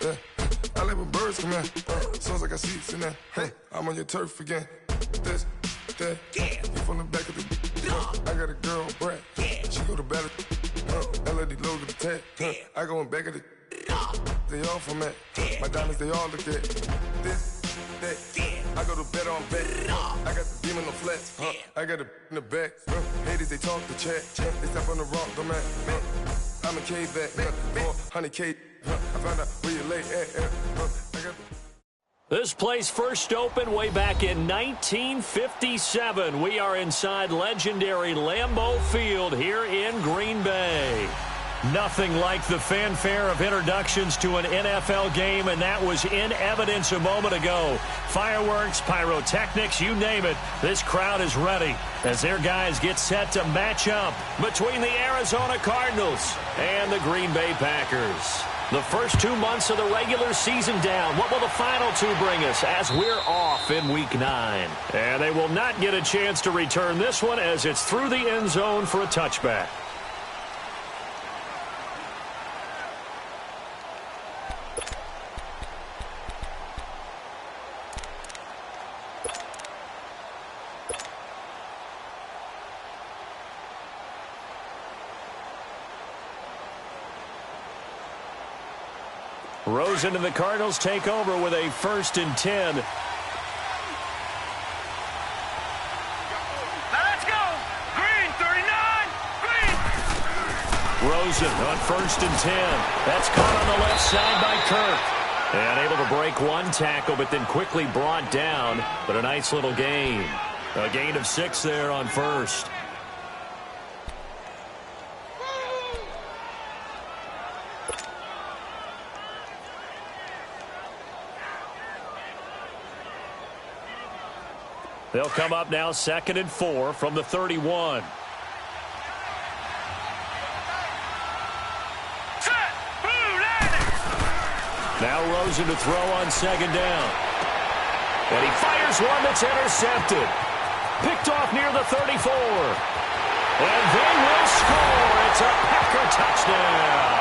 Yeah. I like when birds come in. Sounds like I got seats in there. I'm on your turf again. This, that. You from the back of the. I got a girl, Brad. She go to battle. LAD logo the tag. I go in back of the. They all from that. My diamonds, they all look at. This, that. I go to bed on bed. I got the demon on flats. I got a in the back. Haters, they talk the chat. They step on the rock, the man. I'm a K back. 400K. I found out where you lay at. This place first opened way back in 1957. We are inside legendary Lambeau Field here in Green Bay. Nothing like the fanfare of introductions to an NFL game, and that was in evidence a moment ago. Fireworks, pyrotechnics, you name it. This crowd is ready as their guys get set to match up between the Arizona Cardinals and the Green Bay Packers. The first 2 months of the regular season down. What will the final two bring us as we're off in Week 9? And they will not get a chance to return this one as it's through the end zone for a touchback. Rosen and the Cardinals take over with a 1st and 10. Let's go! Green, 39! Green! Rosen on 1st and 10. That's caught on the left side by Kirk. And able to break one tackle, but then quickly brought down. But a nice little gain. A gain of 6 there on 1st. They'll come up now 2nd and 4 from the 31. Now Rosen to throw on 2nd down. And he fires one that's intercepted. Picked off near the 34. And they will score. It's a Packer touchdown.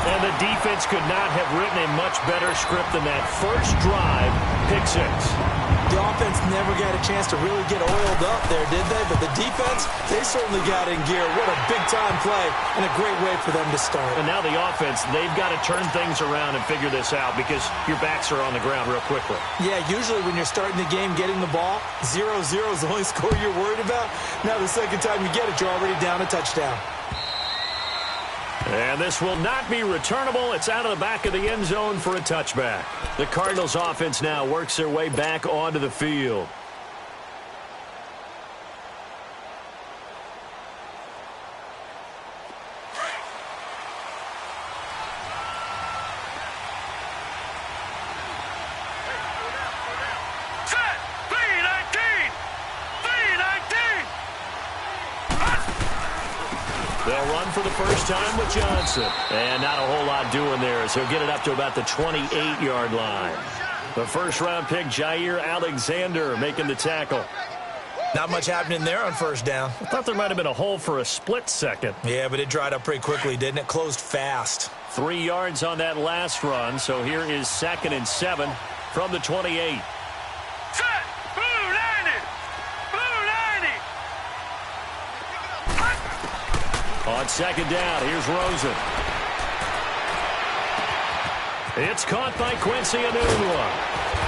And the defense could not have written a much better script than that first drive, pick 6. The offense never got a chance to really get oiled up there, did they? But the defense, they certainly got in gear. What a big-time play and a great way for them to start. And now the offense, they've got to turn things around and figure this out because your backs are on the ground real quickly. Yeah, usually when you're starting the game, getting the ball, 0-0 is the only score you're worried about. Now the second time you get it, you're already down a touchdown. And this will not be returnable. It's out of the back of the end zone for a touchback. The Cardinals offense now works their way back onto the field. They'll run for the first time with Johnson. And not a whole lot doing there as he'll get it up to about the 28-yard line. The first-round pick, Jair Alexander, making the tackle. Not much happening there on first down. I thought there might have been a hole for a split second. Yeah, but it dried up pretty quickly, didn't it? Closed fast. 3 yards on that last run, so here is 2nd and 7 from the 28. On 2nd down, here's Rosen. It's caught by Quincy Enunwa.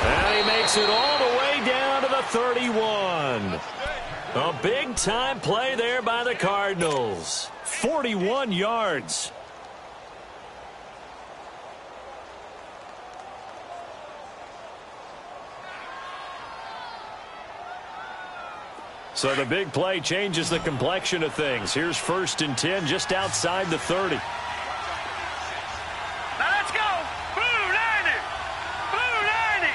And he makes it all the way down to the 31. A big-time play there by the Cardinals. 41 yards. So the big play changes the complexion of things. Here's 1st and 10 just outside the 30. Now let's go! Blue 90! Blue 90!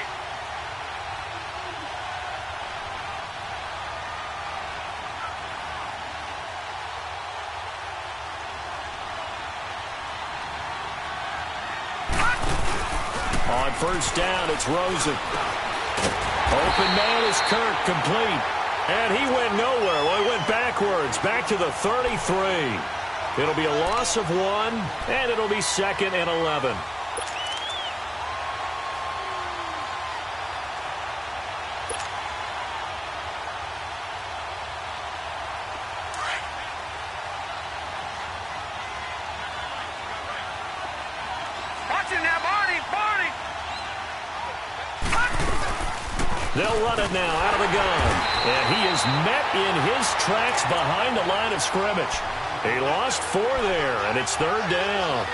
On 1st down, it's Rosen. Open man is Kirk, complete. And he went nowhere. Well, he went backwards, back to the 33. It'll be a loss of 1, and it'll be 2nd and 11. They'll run it now out of the gun. And he is met in his tracks behind the line of scrimmage. He lost 4 there, and it's 3rd down.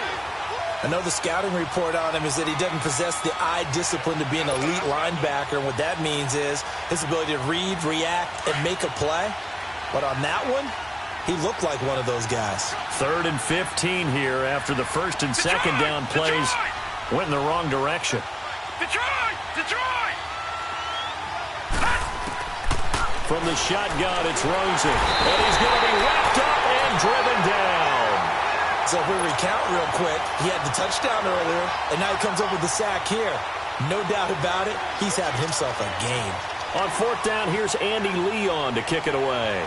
I know the scouting report on him is that he doesn't possess the eye discipline to be an elite linebacker. And what that means is his ability to read, react, and make a play. But on that one, he looked like one of those guys. 3rd and 15 here after the 1st and 2nd down plays went in the wrong direction. Detroit! From the shotgun, it's Rosen. And he's going to be wrapped up and driven down. So if we recount real quick, he had the touchdown earlier, and now he comes up with the sack here. No doubt about it, he's having himself a game. On 4th down, here's Andy Leon to kick it away.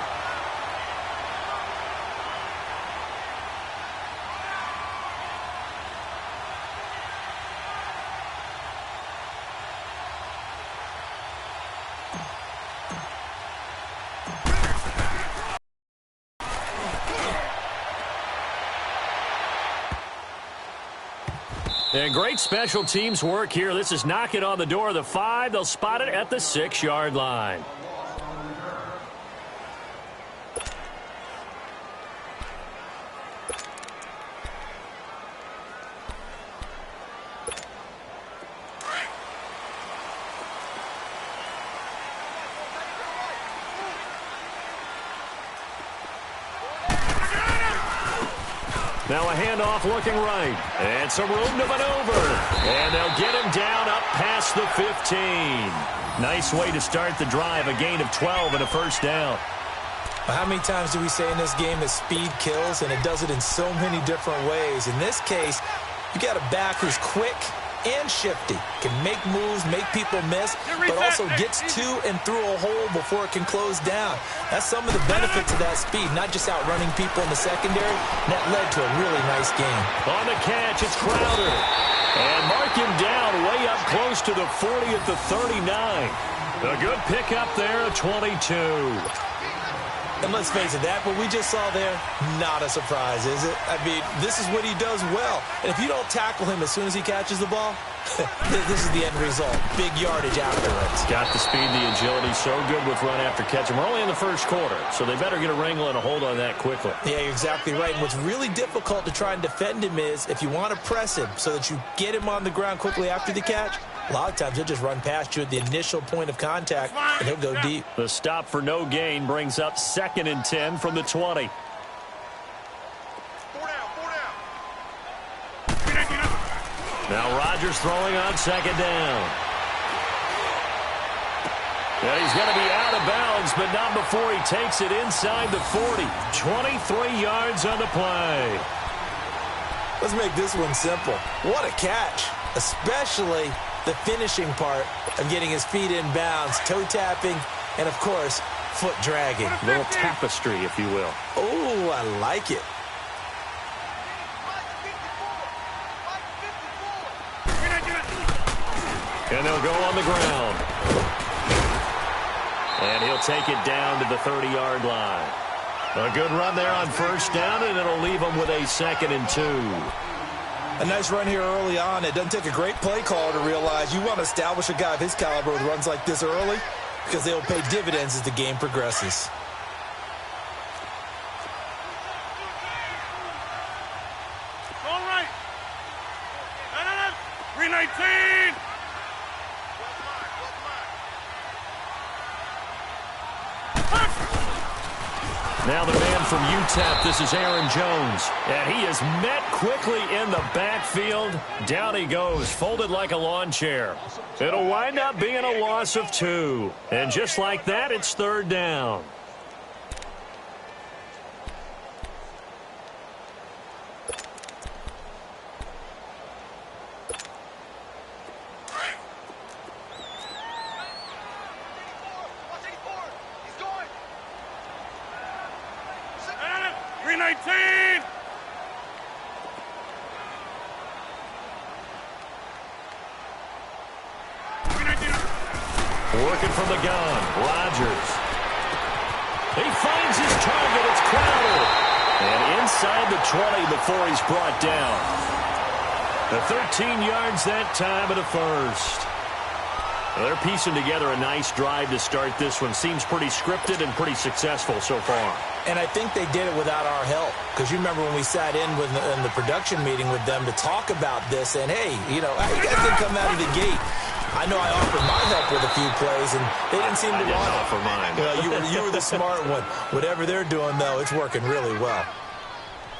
And great special teams work here. This is knocking on the door of the 5. They'll spot it at the 6-yard line. Now a handoff looking right. And some room to maneuver. And they'll get him down up past the 15. Nice way to start the drive. A gain of 12 and a 1st down. How many times do we say in this game that speed kills, and it does it in so many different ways? In this case, you got a back who's quick and shifty, can make moves, make people miss, but also gets to and through a hole before it can close down. That's some of the benefits of that speed, not just outrunning people in the secondary. That led to a really nice game. On the catch, it's Crowder. And mark him down way up close to the 40 at the 39. A good pickup there, 22. And let's face it, that what we just saw there, not a surprise, is it? I mean, this is what he does well. And if you don't tackle him as soon as he catches the ball, this is the end result. Big yardage afterwards. Got the speed, the agility, so good with run after catch. And we're only in the 1st quarter, so they better get a wrangle and a hold on that quickly. Yeah, you're exactly right. And what's really difficult to try and defend him is if you want to press him so that you get him on the ground quickly after the catch, a lot of times he'll just run past you at the initial point of contact, and he'll go deep. The stop for no gain brings up 2nd and 10 from the 20. Now Rodgers throwing on 2nd down. And he's going to be out of bounds, but not before he takes it inside the 40. 23 yards on the play. Let's make this one simple. What a catch, especially the finishing part of getting his feet in bounds, toe tapping, and, of course, foot dragging. A little tapestry, if you will. Oh, I like it. And they'll go on the ground. And he'll take it down to the 30-yard line. A good run there on 1st down, and it'll leave him with a 2nd and 2. A nice run here early on. It doesn't take a great play caller to realize you want to establish a guy of his caliber with runs like this early because they will pay dividends as the game progresses. All right. 319. Now the man from UTEP, this is Aaron Jones. And he is met quickly in the backfield. Down he goes, folded like a lawn chair. It'll wind up being a loss of 2. And just like that, it's 3rd down. Working from the gun, Rodgers. He finds his target. It's Crowder. And inside the 20 before he's brought down. The 13 yards that time of the first. Well, they're piecing together a nice drive to start this one. Seems pretty scripted and pretty successful so far. And I think they did it without our help. Because you remember when we sat in the production meeting with them to talk about this. And, hey, you know, you guys didn't come out of the gate. I know I offered my help with a few plays, and they didn't seem to want it. Offer mine. You were the smart one. Whatever they're doing, though, it's working really well.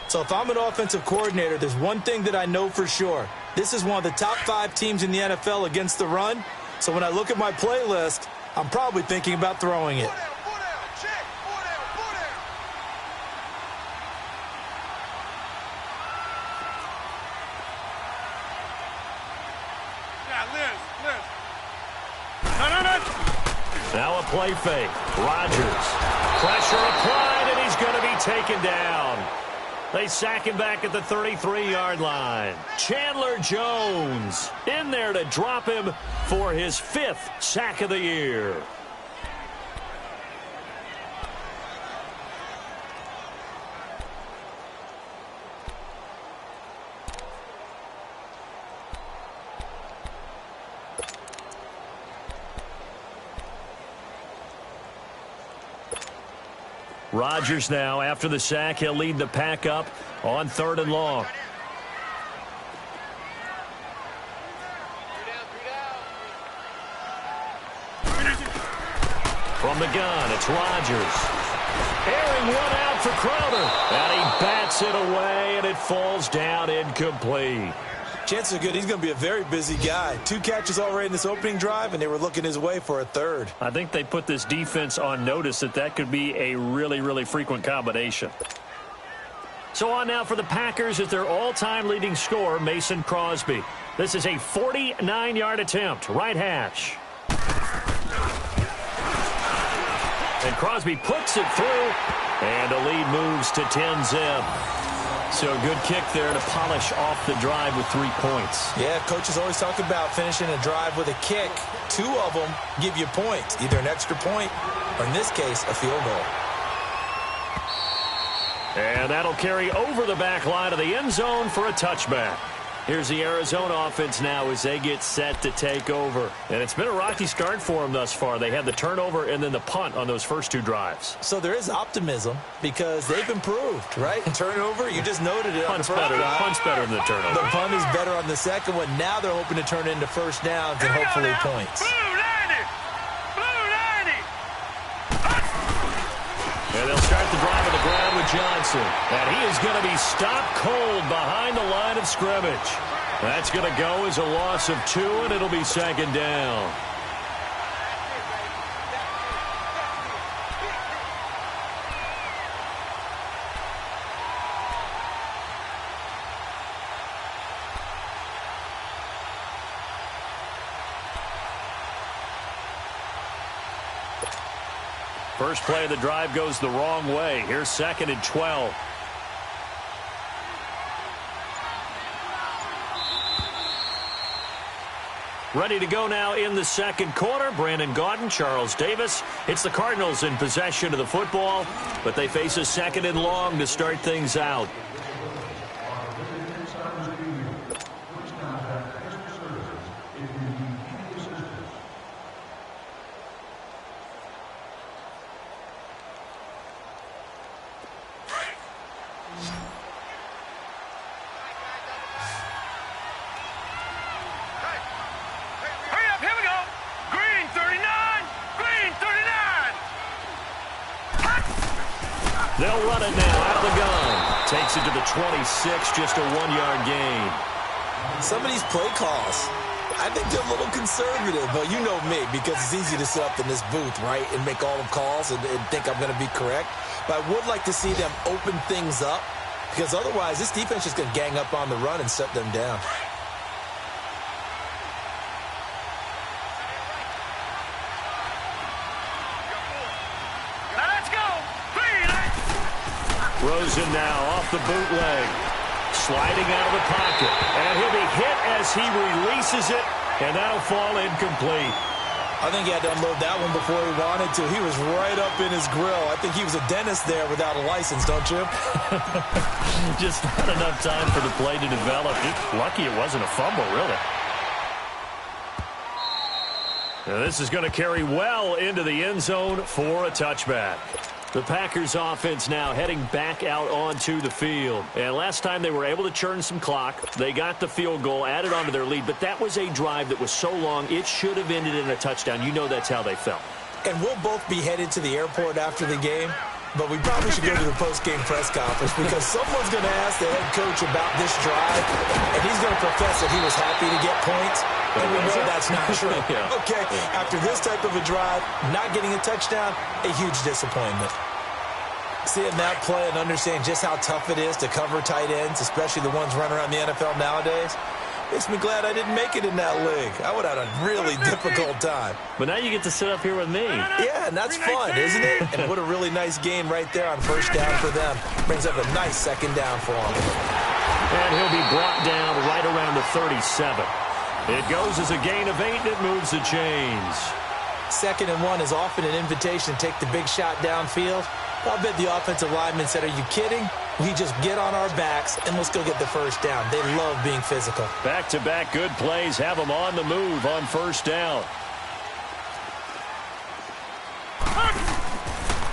So if I'm an offensive coordinator, there's one thing that I know for sure. This is one of the top 5 teams in the NFL against the run. So when I look at my playlist, I'm probably thinking about throwing it. Now a play fake. Rodgers. Pressure applied, and he's going to be taken down. They sack him back at the 33-yard line. Chandler Jones in there to drop him for his 5th sack of the year. Rodgers now, after the sack, he'll lead the pack up on 3rd and long. From the gun, it's Rodgers. Airing one out for Crowder. And he bats it away, and it falls down incomplete. Chances are good he's going to be a very busy guy. 2 catches already in this opening drive, and they were looking his way for a 3rd. I think they put this defense on notice that could be a really, really frequent combination. So on now for the Packers is their all-time leading scorer, Mason Crosby. This is a 49-yard attempt, right hash. And Crosby puts it through, and the lead moves to 10-zip. So a good kick there to polish off the drive with 3 points. Yeah, coaches always talk about finishing a drive with a kick. 2 of them give you points, either an extra point or, in this case, a field goal. And that'll carry over the back line of the end zone for a touchback. Here's the Arizona offense now as they get set to take over. And it's been a rocky start for them thus far. They had the turnover and then the punt on those first 2 drives. So there is optimism because they've improved, right? Turnover, you just noted it. Punt's better than the turnover. The punt is better on the second one. Now they're hoping to turn it into first downs and hopefully points. And they'll start the drive on the ground with Johnson. And he is going to be stopped cold behind the line of scrimmage. That's going to go as a loss of 2, and it'll be 2nd down. First play of the drive goes the wrong way. Here's 2nd and 12. Ready to go now in the second quarter. Brandon Gaudin, Charles Davis. It's the Cardinals in possession of the football, but they face a 2nd and long to start things out. They'll run it now out of the gun. Takes it to the 26, just a 1-yard gain. Some of these play calls, I think they're a little conservative, but you know me, because it's easy to sit up in this booth, right, and make all the calls and think I'm going to be correct. But I would like to see them open things up, because otherwise this defense is going to gang up on the run and shut them down. Rosen now off the bootleg. Sliding out of the pocket. And he'll be hit as he releases it. And that'll fall incomplete. I think he had to unload that one before he wanted to. He was right up in his grill. I think he was a dentist there without a license, don't you? Just not enough time for the play to develop. Lucky it wasn't a fumble, really. Now this is going to carry well into the end zone for a touchback. The Packers offense now heading back out onto the field. And last time they were able to churn some clock. They got the field goal, added onto their lead. But that was a drive that was so long, it should have ended in a touchdown. You know that's how they felt. And we'll both be headed to the airport after the game. But we probably should go to the post-game press conference because someone's going to ask the head coach about this drive. And he's going to profess that he was happy to get points. And we know that's not true. Okay, after this type of a drive, not getting a touchdown, a huge disappointment. Seeing that play and understanding just how tough it is to cover tight ends, especially the ones running around the NFL nowadays, makes me glad I didn't make it in that league. I would have had a really difficult time. But now you get to sit up here with me. Yeah, and that's fun, isn't it? And what a really nice gain right there on first down for them. Brings up a nice second down for them. And he'll be brought down right around the 37. It goes as a gain of 8, and it moves the chains. 2nd and 1 is often an invitation to take the big shot downfield. I'll bet the offensive lineman said, are you kidding? We just get on our backs, and let's go get the first down. They love being physical. Back-to-back good plays have them on the move on first down.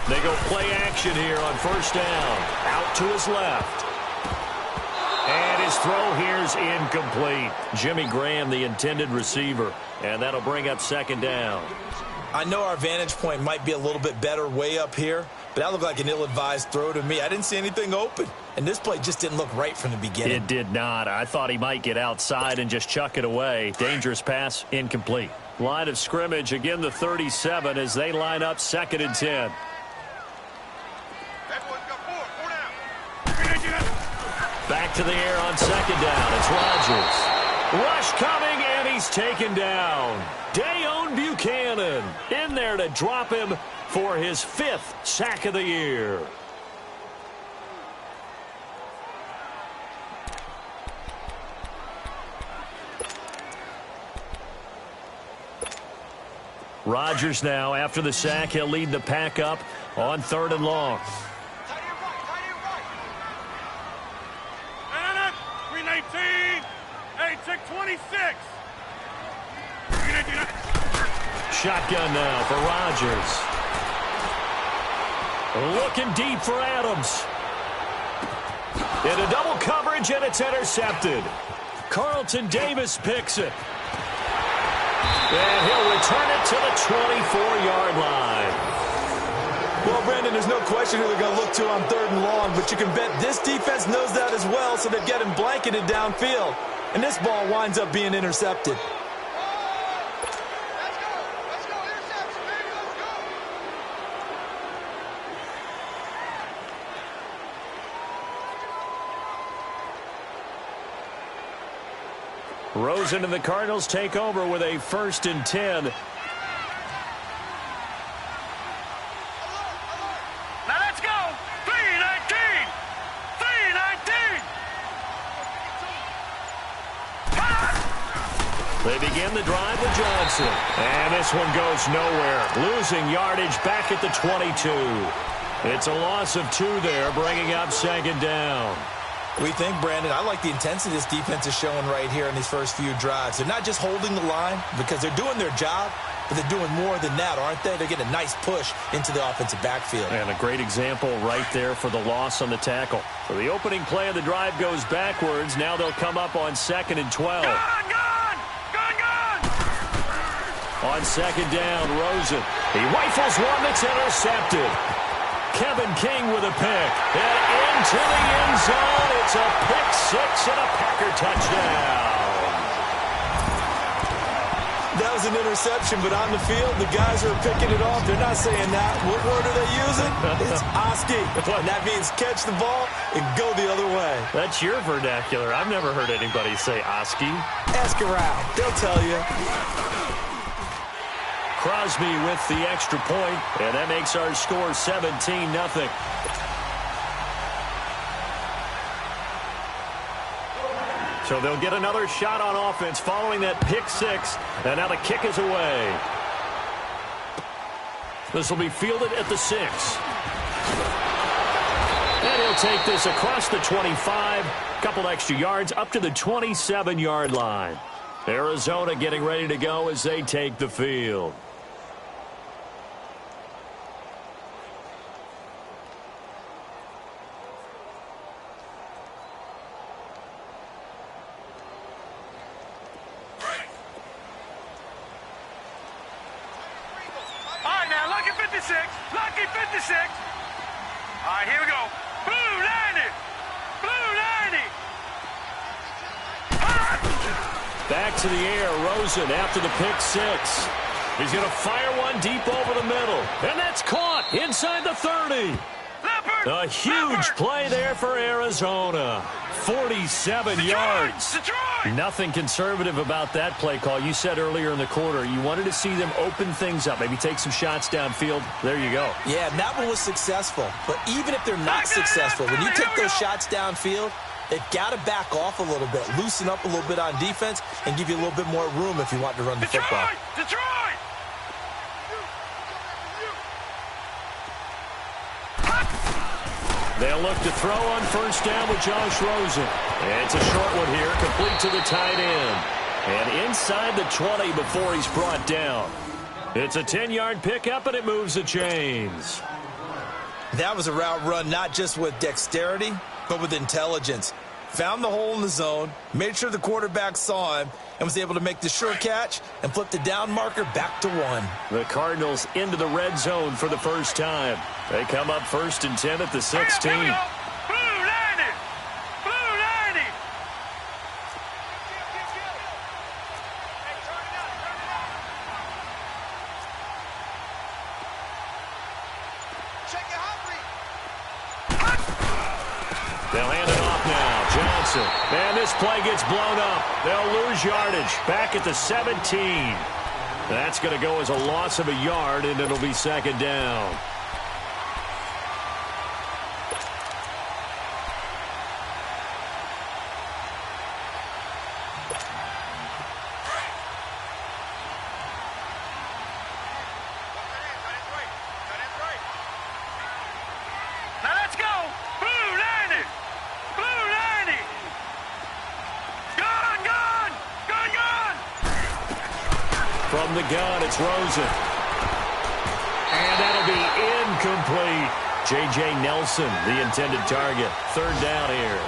They go play action here on first down. Out to his left. And his throw here's incomplete. Jimmy Graham, the intended receiver. And that'll bring up 2nd down. I know our vantage point might be a little bit better way up here, but that looked like an ill-advised throw to me. I didn't see anything open. And this play just didn't look right from the beginning. It did not. I thought he might get outside and just chuck it away. Dangerous pass, incomplete. Line of scrimmage, again the 37 as they line up 2nd and 10. Back to the air on 2nd down. It's Rodgers. Rush coming, and he's taken down. Dayon Buchanan in there to drop him for his 5th sack of the year. Rodgers now, after the sack, he'll lead the pack up on 3rd and long. Shotgun now for Rodgers. Looking deep for Adams. Into double coverage, and it's intercepted. Carlton Davis picks it. And he'll return it to the 24-yard line. Well, Brandon, there's no question who they're going to look to on 3rd and long, but you can bet this defense knows that as well, so they're getting blanketed downfield. And this ball winds up being intercepted. Rosen and the Cardinals take over with a 1st and 10. Now let's go. 3-19. 3-19. They begin the drive with Johnson. And this one goes nowhere. Losing yardage back at the 22. It's a loss of 2 there, bringing up 2nd down. We think, Brandon, I like the intensity this defense is showing right here in these first few drives. They're not just holding the line because they're doing their job, but they're doing more than that, aren't they? They're getting a nice push into the offensive backfield. And a great example right there for the loss on the tackle. So the opening play of the drive goes backwards. Now they'll come up on 2nd and 12. Gone! On 2nd down, Rosen. He rifles one that's intercepted. Kevin King with a pick. And into the end zone. It's a pick 6 and a Packer touchdown. That was an interception, but on the field, the guys who are picking it off, they're not saying that. What word are they using? It's Oski. And that means catch the ball and go the other way. That's your vernacular. I've never heard anybody say Oski. Ask around. They'll tell you. Crosby with the extra point, and that makes our score 17-0. So they'll get another shot on offense following that pick 6, and now the kick is away. This will be fielded at the 6. And he'll take this across the 25, couple extra yards up to the 27-yard line. Arizona getting ready to go as they take the field. Lucky 56. All right, here we go. Blue 90. Blue 90. Back to the air. Rosen after the pick 6. He's going to fire one deep over the middle. And that's caught inside the 30. A huge play there for Arizona. 47 yards. Detroit. Nothing conservative about that play call. You said earlier in the quarter you wanted to see them open things up, maybe take some shots downfield. There you go. Yeah, and that one was successful. But even if they're not successful, when you take those shots downfield, they've got to back off a little bit, loosen up a little bit on defense, and give you a little bit more room if you want to run the football. Detroit! They'll look to throw on first down with Josh Rosen. It's a short one here, complete to the tight end. And inside the 20 before he's brought down. It's a 10-yard pickup, and it moves the chains. That was a route run not just with dexterity, but with intelligence. Found the hole in the zone, made sure the quarterback saw him, and was able to make the sure catch and flip the down marker back to 1. The Cardinals into the red zone for the first time. They come up 1st and 10 at the 16. Blue 90. Blue 90. They'll hand it off now. Johnson. And this play gets blown up. They'll lose yardage. Back at the 17. That's going to go as a loss of a yard, and it'll be 2nd down. From the gun, it's Rosen. And that'll be incomplete. J.J. Nelson, the intended target. 3rd down here.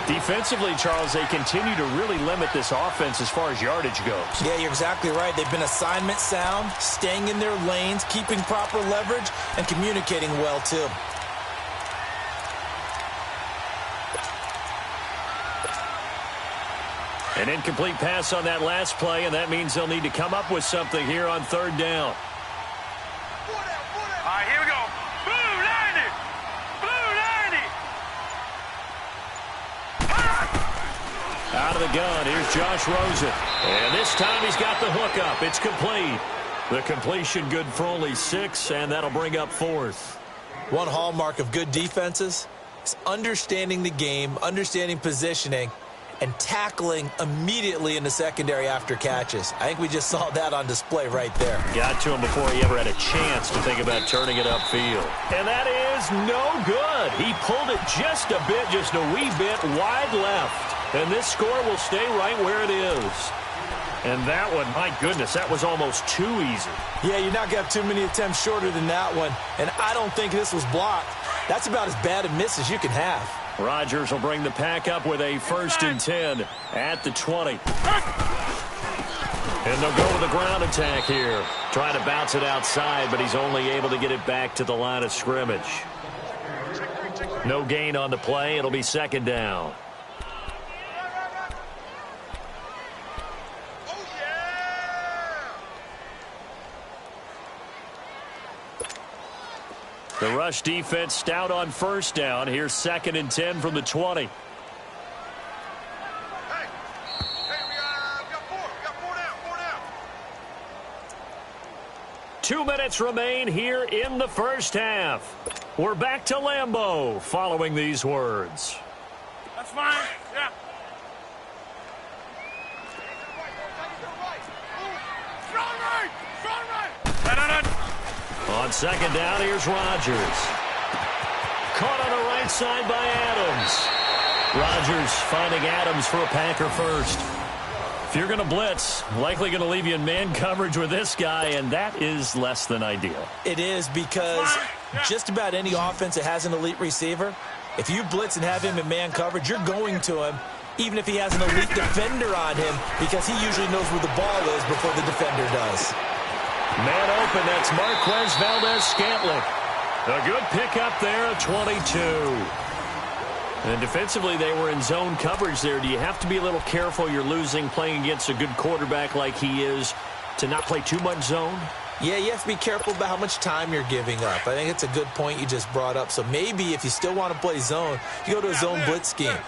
Defensively, Charles, they continue to really limit this offense as far as yardage goes. Yeah, you're exactly right. They've been assignment sound, staying in their lanes, keeping proper leverage, and communicating well, too. An incomplete pass on that last play, and that means they'll need to come up with something here on 3rd down. All right, here we go. Blue 90. Blue 90. Out of the gun, here's Josh Rosen. And this time he's got the hook up. It's complete. The completion good for only 6, and that'll bring up 4th. One hallmark of good defenses is understanding the game, understanding positioning, and tackling immediately in the secondary after catches. I think we just saw that on display right there. Got to him before he ever had a chance to think about turning it upfield. And that is no good. He pulled it just a bit, just a wee bit wide left. And this score will stay right where it is. And that one, my goodness, that was almost too easy. Yeah, you're not going to have too many attempts shorter than that one. And I don't think this was blocked. That's about as bad a miss as you can have. Rodgers will bring the pack up with a 1st and 10 at the 20. And they'll go with a ground attack here. Trying to bounce it outside, but he's only able to get it back to the line of scrimmage. No gain on the play. It'll be 2nd down. The rush defense stout on 1st down. Here's 2nd and 10 from the 20. We got 4 down. 2 minutes remain here in the first half. We're back to Lambeau following these words. That's fine. Yeah. Strong right. On second down, here's Rodgers. Caught on the right side by Adams. Rodgers finding Adams for a Packer first. If you're going to blitz, likely going to leave you in man coverage with this guy, and that is less than ideal. It is, because just about any offense that has an elite receiver, if you blitz and have him in man coverage, you're going to him, even if he has an elite defender on him, because he usually knows where the ball is before the defender does. Man open, that's Marquez Valdez-Scantling. A good pickup there at 22. And defensively, they were in zone coverage there. Do you have to be a little careful? You're losing playing against a good quarterback like he is to not play too much zone? Yeah, you have to be careful about how much time you're giving up. I think it's a good point you just brought up. So maybe if you still want to play zone, you go to a zone blitz scheme.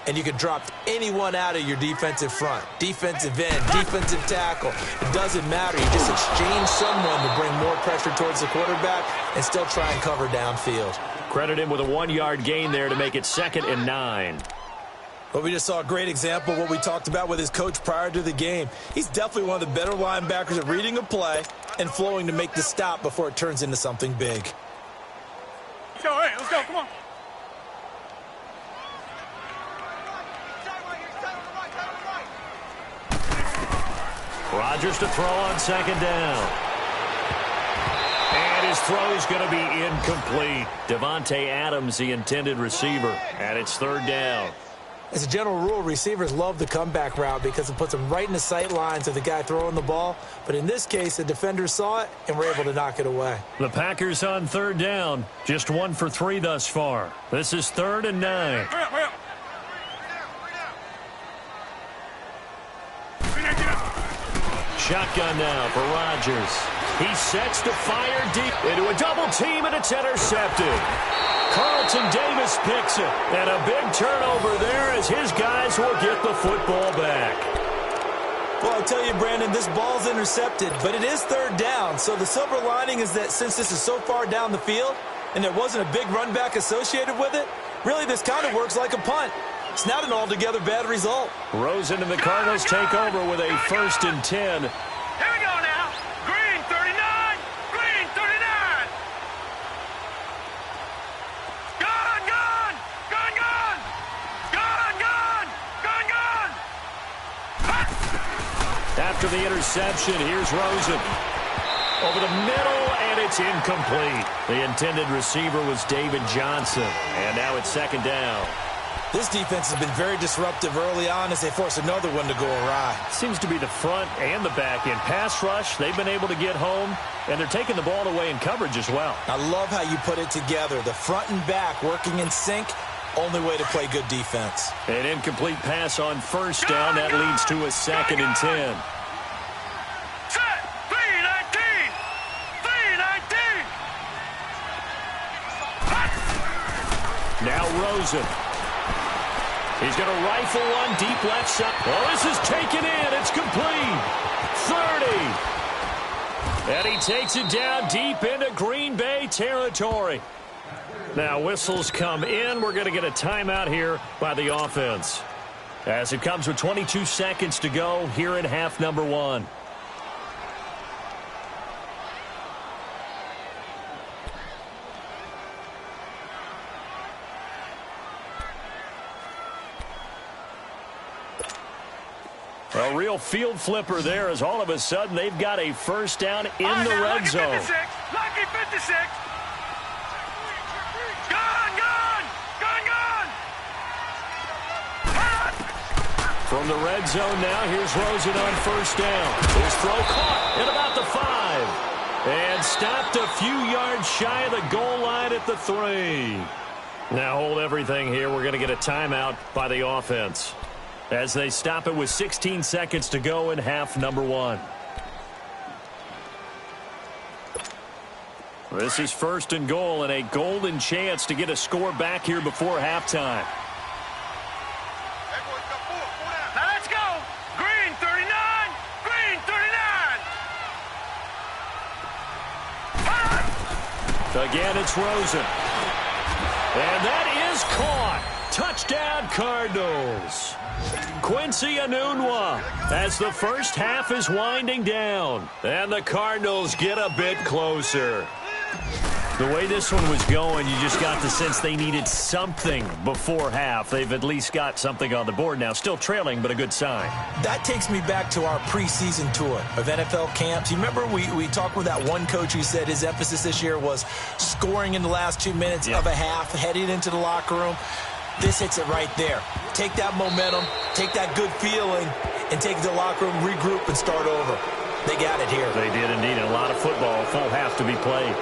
And you can drop anyone out of your defensive front, defensive end, defensive tackle. It doesn't matter. You just exchange someone to bring more pressure towards the quarterback and still try and cover downfield. Credit him with a 1-yard gain there to make it 2nd and 9. Well, we just saw a great example of what we talked about with his coach prior to the game. He's definitely one of the better linebackers at reading a play and flowing to make the stop before it turns into something big. Let's go, hey, let's go, come on. Rodgers to throw on 2nd down. And his throw is going to be incomplete. Davante Adams, the intended receiver, and it's 3rd down. As a general rule, receivers love the comeback route because it puts them right in the sight lines of the guy throwing the ball. But in this case, the defenders saw it and were able to knock it away. The Packers on 3rd down. Just 1 for 3 thus far. This is 3rd and 9. Hurry up. Shotgun now for Rodgers. He sets to fire deep into a double team, and it's intercepted. Carlton Davis picks it, and a big turnover there as his guys will get the football back. Well, I tell you, Brandon, this ball's intercepted, but it is 3rd down. So the silver lining is that since this is so far down the field and there wasn't a big run back associated with it, really this kind of works like a punt. It's not an altogether bad result. Rosen and the Cardinals take over with a 1st and 10. Here we go now. Green 39. Green 39. Gone. After the interception, here's Rosen. Over the middle, and it's incomplete. The intended receiver was David Johnson. And now it's 2nd down. This defense has been very disruptive early on as they force another one to go awry. Seems to be the front and the back end. Pass rush, they've been able to get home, and they're taking the ball away in coverage as well. I love how you put it together. The front and back working in sync, only way to play good defense. An incomplete pass on 1st down. That leads to a 2nd and 10. Set. 319. 319. Now Rosen. He's going to rifle one deep left side. Oh, this is taken in. It's complete. 30. And he takes it down deep into Green Bay territory. Now whistles come in. We're going to get a timeout here by the offense, as it comes with 22 seconds to go here in half number 1. A real field flipper there, as all of a sudden they've got a 1st down in the red zone. Lucky 56. From the red zone now, here's Rosen on 1st down. His throw caught at about the 5. And stopped a few yards shy of the goal line at the 3. Now hold everything here. We're going to get a timeout by the offense, as they stop it with 16 seconds to go in half number 1. This is 1st and goal, and a golden chance to get a score back here before halftime. Now let's go. Green 39. Green 39. Again, it's Rosen. And that is caught. Touchdown, Cardinals. Quincy Enunwa as the first half is winding down, and the Cardinals get a bit closer. The way this one was going, you just got the sense they needed something before half. They've at least got something on the board now. Still trailing, but a good sign. That takes me back to our preseason tour of NFL camps. You remember we talked with that one coach who said his emphasis this year was scoring in the last 2 minutes of a half, heading into the locker room. This hits it right there. Take that momentum, take that good feeling, and take it to the locker room, regroup, and start over. They got it here. They did indeed. And a lot of football, full half to be played.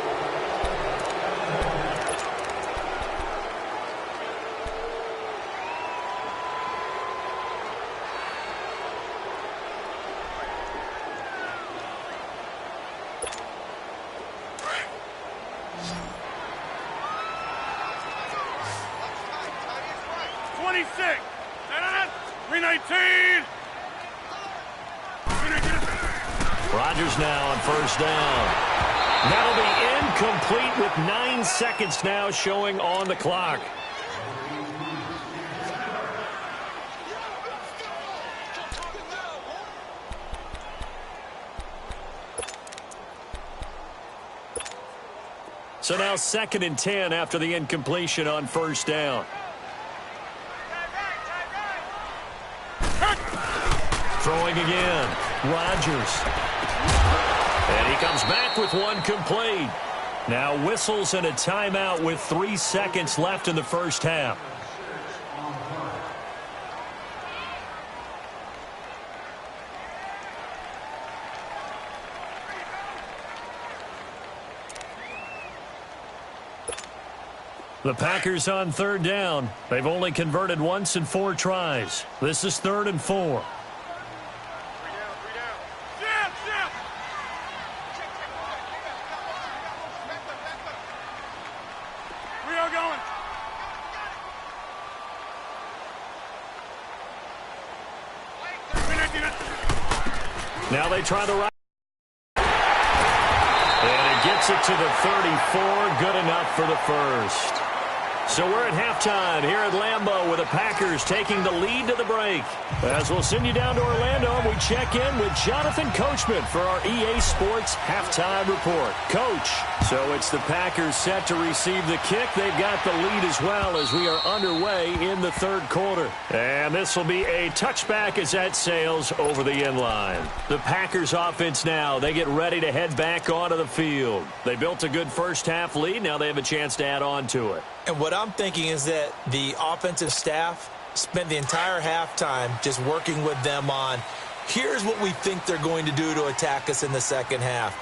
Rodgers now on first down. That'll be incomplete with 9 seconds now showing on the clock. So now 2nd and 10 after the incompletion on first down. Throwing again. Rodgers. And he comes back with one complete. Now whistles and a timeout with 3 seconds left in the first half. The Packers on third down. They've only converted once in 4 tries. This is 3rd and 4. Now they try the right. And it gets it to the 34. Good enough for the first. So we're at halftime here at Lambeau with the Packers taking the lead to the break. As we'll send you down to Orlando, and we check in with Jonathan Coachman for our EA Sports Halftime Report. Coach, so it's the Packers set to receive the kick. They've got the lead as well as we are underway in the 3rd quarter. And this will be a touchback as that sails over the end line. The Packers offense now, they get ready to head back onto the field. They built a good first half lead. Now they have a chance to add on to it. And what I'm thinking is that the offensive staff spent the entire halftime just working with them on, here's what we think they're going to do to attack us in the second half.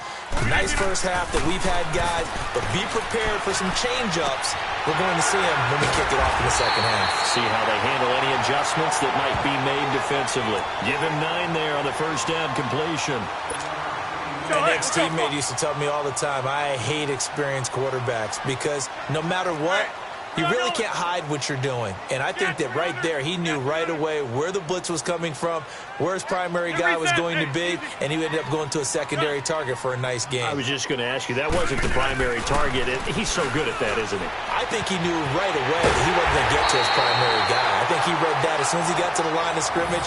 Nice first half that we've had, guys, but be prepared for some change-ups. We're going to see them when we kick it off in the second half. See how they handle any adjustments that might be made defensively. Give him 9 there on the first down completion. My next teammate used to tell me all the time, I hate experienced quarterbacks because no matter what, you really can't hide what you're doing. And I think that right there, he knew right away where the blitz was coming from, where his primary guy was going to be, and he ended up going to a secondary target for a nice game. I was just going to ask you, that wasn't the primary target. He's so good at that, isn't he? I think he knew right away that he wasn't going to get to his primary guy. I think he read that as soon as he got to the line of scrimmage,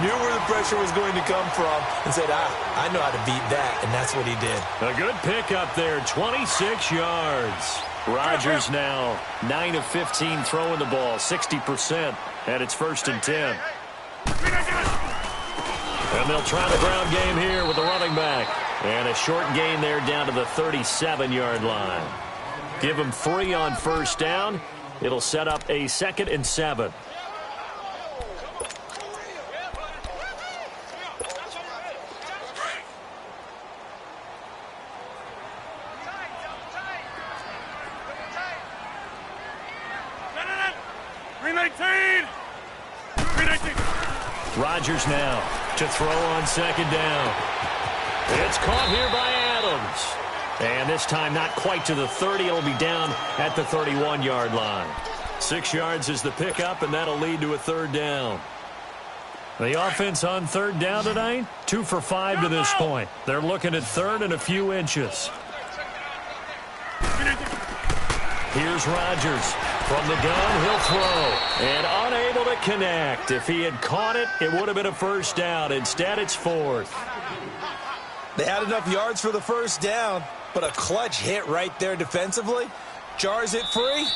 knew where the pressure was going to come from, and said, I know how to beat that, and that's what he did. A good pickup there, 26 yards. Rodgers now 9 of 15 throwing the ball, 60%, and it's 1st and 10. And they'll try the ground game here with the running back. And a short gain there down to the 37-yard line. Give him 3 on first down. It'll set up a 2nd and 7. Rodgers now to throw on 2nd down. It's caught here by Adams. And this time not quite to the 30. It'll be down at the 31-yard line. 6 yards is the pickup, and that'll lead to a 3rd down. The offense on 3rd down tonight, 2 for 5 to this point. They're looking at 3rd and a few inches. Here's Rodgers. From the gun, he'll throw. And unable to connect. If he had caught it, it would have been a first down. Instead, it's 4th. They had enough yards for the first down. But a clutch hit right there defensively jars it free.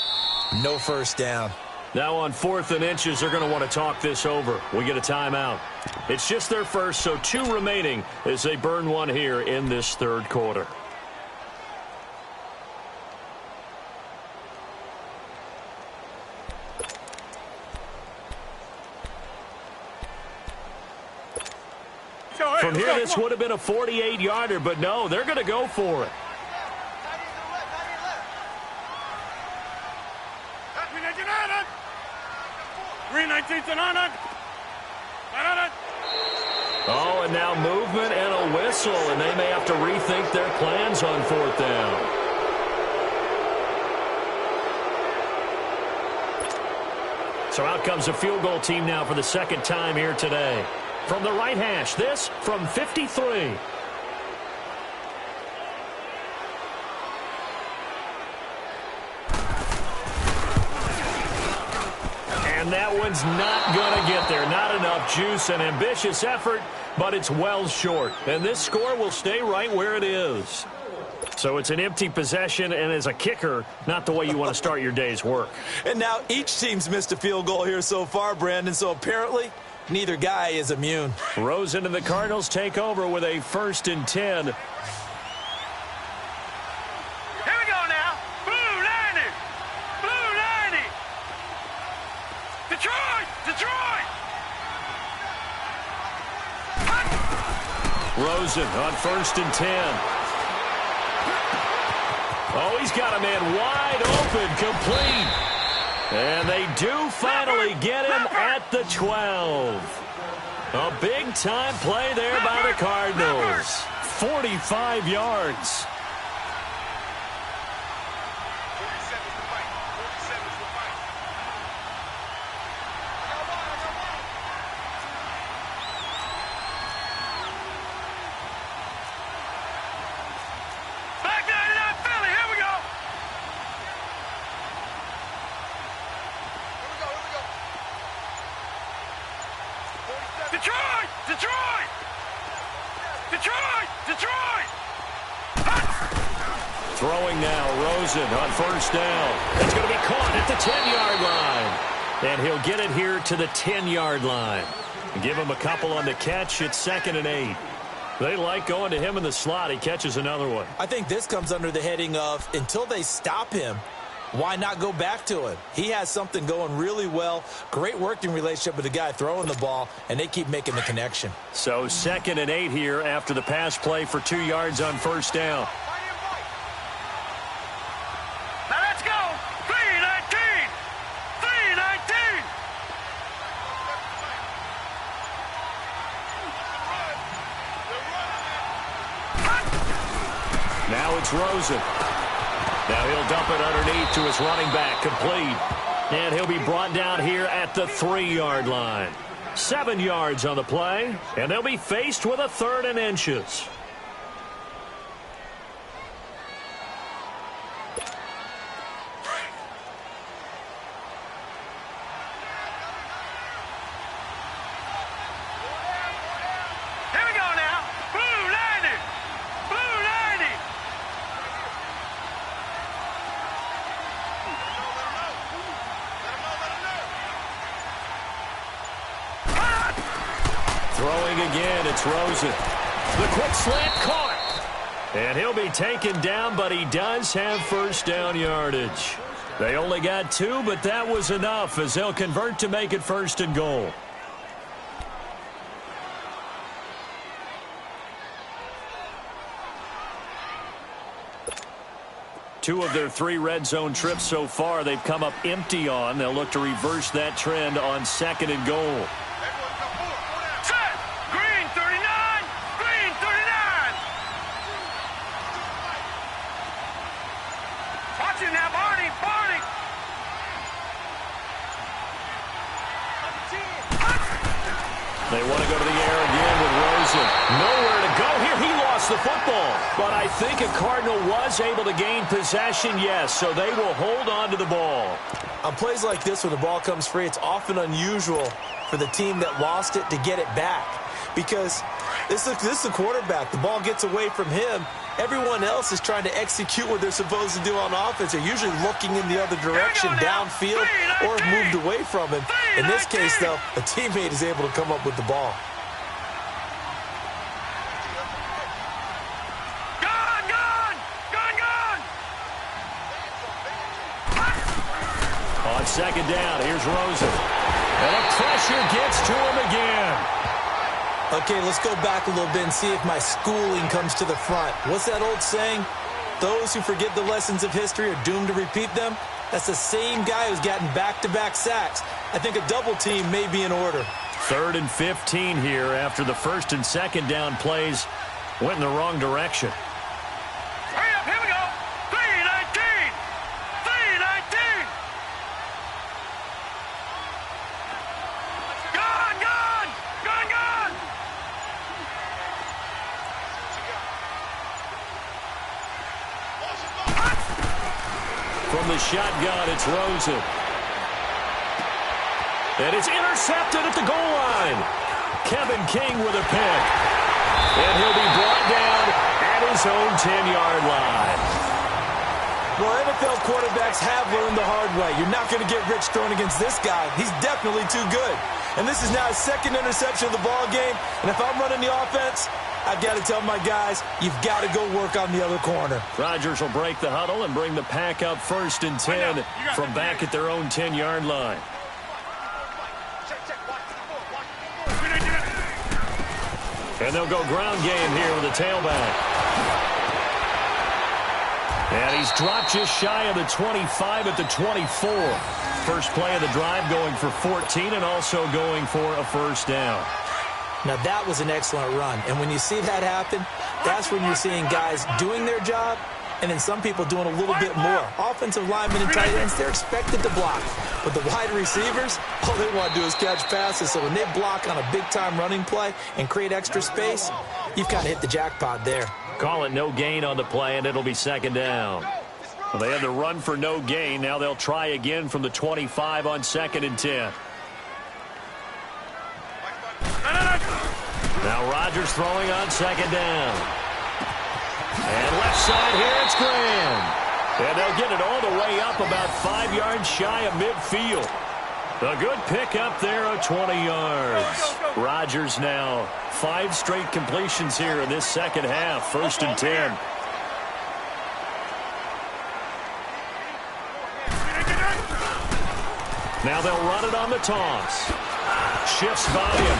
No first down. Now on 4th and inches, they're going to want to talk this over. We get a timeout. It's just their first, so 2 remaining as they burn one here in this 3rd quarter. From here, this would have been a 48-yarder, but no, they're going to go for it. Oh, and now movement and a whistle, and they may have to rethink their plans on 4th down. So out comes a field goal team now for the 2nd time here today. From the right hash, this from 53. And that one's not going to get there. Not enough juice. An ambitious effort, but it's well short. And this score will stay right where it is. So it's an empty possession, and as a kicker, not the way you want to start your day's work. And now each team's missed a field goal here so far, Brandon, so apparently neither guy is immune. Rosen and the Cardinals take over with a 1st and 10. Here we go now. Blue 90. Blue 90. Detroit. Detroit. Rosen on 1st and 10. Oh, he's got a man wide open, complete. And they do finally get him at the 12. A big-time play there by the Cardinals. 45 yards. Detroit! Detroit! Detroit! Detroit! Throwing now, Rosen on 1st down. It's going to be caught at the 10-yard line. And he'll get it here to the 10-yard line. Give him a couple on the catch. It's 2nd and 8. They like going to him in the slot. He catches another one. I think this comes under the heading of until they stop him, why not go back to him? He has something going really well. Great working relationship with the guy throwing the ball, and they keep making the connection. So 2nd and 8 here after the pass play for 2 yards on 1st down. Now let's go. 3-19. 3-19. Now it's Rosen. Now he'll dump it underneath to his running back, complete. And he'll be brought down here at the 3-yard line. 7 yards on the play, and they'll be faced with a 3rd and inches. Here we go now. Blue 90. Blue 90. Throwing again, it's Rosen. The quick slant caught. And he'll be taken down, but he does have 1st down yardage. They only got 2, but that was enough as they'll convert to make it 1st and goal. Two of their 3 red zone trips so far they've come up empty on. They'll look to reverse that trend on 2nd and goal. Set. Green 39. Green 39. Watch it now, Barney. Barney. They want to go to the air again with Rosen. Nowhere to go here. He lost the football. But I think a Cardinal was able to gain possession, yes, so they will hold on to the ball. On plays like this where the ball comes free, it's often unusual for the team that lost it to get it back. Because this is the quarterback. The ball gets away from him, Everyone else is trying to execute what they're supposed to do on offense. They're usually looking in the other direction, downfield, or have moved away from him. In this case, though, a teammate is able to come up with the ball. On second down, here's Rosen. And the pressure gets to him again. Okay, let's go back a little bit and see if my schooling comes to the front. What's that old saying? Those who forget the lessons of history are doomed to repeat them. That's the same guy who's gotten back-to-back sacks. I think a double team may be in order. 3rd and 15 here after the first and second down plays went in the wrong direction. Hurry up, here we go. 3-19. 3-19. Gone, gone, gone, gone. From the shotgun, it's Rosen. And it's intercepted at the goal line. Kevin King with a pick. And he'll be brought down at his own 10-yard line. Well, NFL quarterbacks have learned the hard way. You're not going to get rich throwing against this guy. He's definitely too good. And this is now his second interception of the ball game. And if I'm running the offense, I've got to tell my guys, you've got to go work on the other corner. Rodgers will break the huddle and bring the pack up 1st and 10 from back at their own 10-yard line. And they'll go ground game here with a tailback. And he's dropped just shy of the 25 at the 24. First play of the drive going for 14 and also going for a first down. Now, that was an excellent run. And when you see that happen, that's when you're seeing guys doing their job and then some people doing a little bit more. Offensive linemen and tight ends, they're expected to block. But the wide receivers, all they want to do is catch passes. So when they block on a big-time running play and create extra space, you've kind of hit the jackpot there. Call it no gain on the play, and it'll be second down. Well, they had to run for no gain. Now they'll try again from the 25 on 2nd and 10. Now Rodgers throwing on 2nd down. And left side here, it's Graham. And they'll get it all the way up about 5 yards shy of midfield. A good pick up there of 20 yards. Rodgers now 5 straight completions here in this second half. 1st and 10. Now they'll run it on the toss. Shifts by him.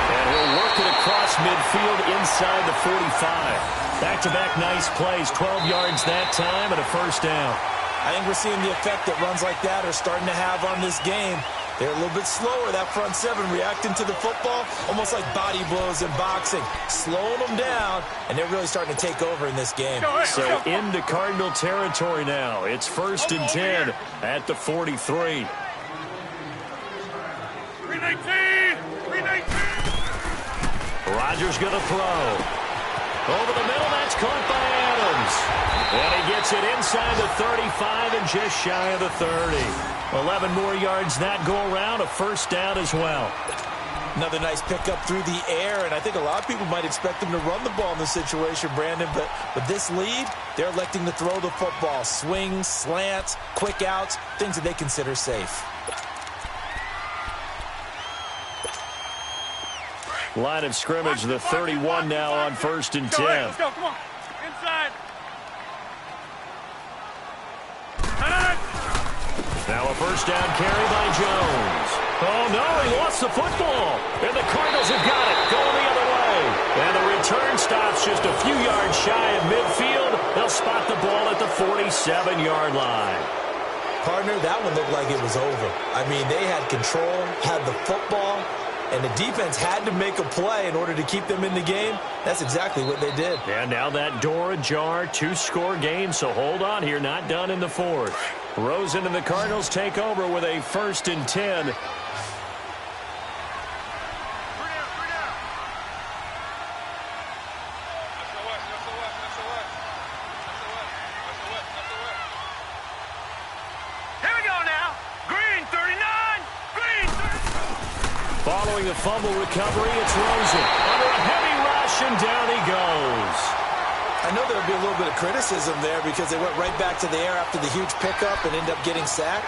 And he'll work it across midfield inside the 45. Back-to-back nice plays. 12 yards that time and a first down. I think we're seeing the effect that runs like that are starting to have on this game. They're a little bit slower, that front seven, reacting to the football, almost like body blows in boxing, slowing them down, and they're really starting to take over in this game. So into Cardinal territory now. It's 1st and 10 at the 43. 3-19. Rodgers going to throw. Over the middle, that's caught by Adams. And he gets it inside the 35 and just shy of the 30. 11 more yards that go around, a first down as well. Another nice pickup through the air, and I think a lot of people might expect them to run the ball in this situation, Brandon, but with this lead, they're electing to throw the football. Swings, slants, quick outs, things that they consider safe. Line of scrimmage, the 31 now on 1st and 10. Let's go, come on. Inside. Now a first down carry by Jones. Oh, no, he lost the football. And the Cardinals have got it, going the other way. And the return stops just a few yards shy of midfield. They'll spot the ball at the 47-yard line. Partner, that one looked like it was over. I mean, they had control, had the football, and the defense had to make a play in order to keep them in the game. That's exactly what they did. And now that door ajar, 2-score game, so hold on here, not done in the 4th. Rosen and the Cardinals take over with a 1st and 10. Following the fumble recovery, it's Rosen. Under a heavy rush, and down he goes. I know there'll be a little bit of criticism there because they went right back to the air after the huge pickup and end up getting sacked.